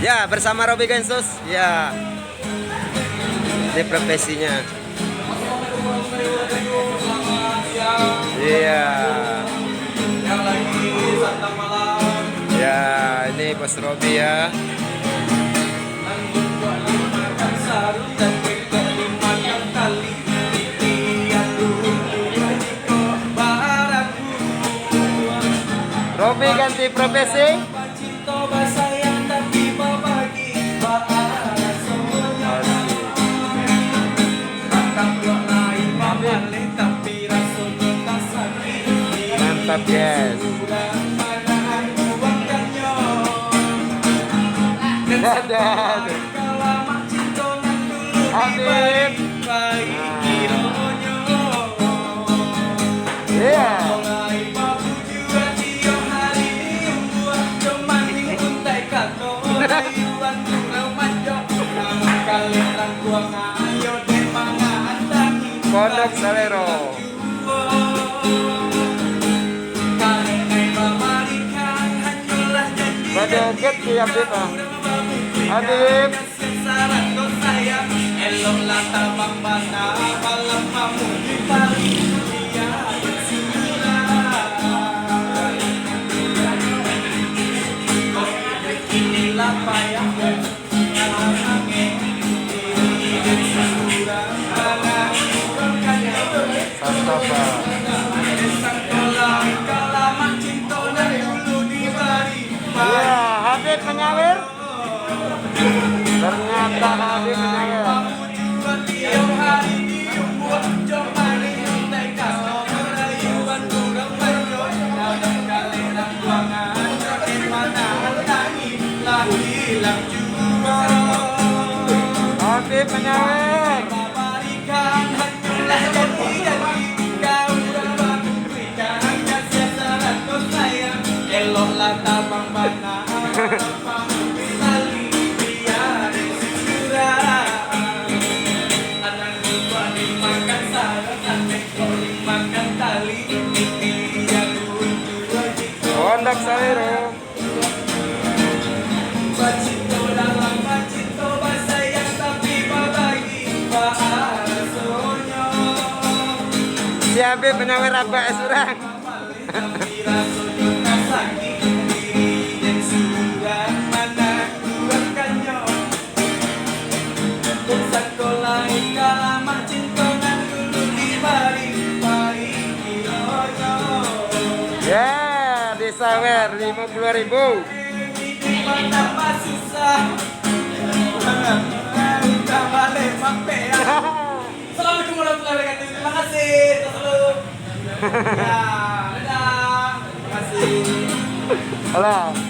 Ya, bersama Robby Gensus. Ya. Ini profesinya. Iya. Ya, ini Bos Robby ya. Robby ganti profesi. Mantap, yes. Dadah. Habib. Iya. Pondok Salero. Badoget si Habib. Habib. Santapa. Ya, Habib menyawir. Ternyata Habib menyawir. Habib menyawir. Pondok Salero. Si Habib menyawir abak surang. Ya, disawer 50.000. Assalamualaikum warahmatullahi wabarakatuh. Terima kasih. Ya, dadah. Terima kasih. Halo.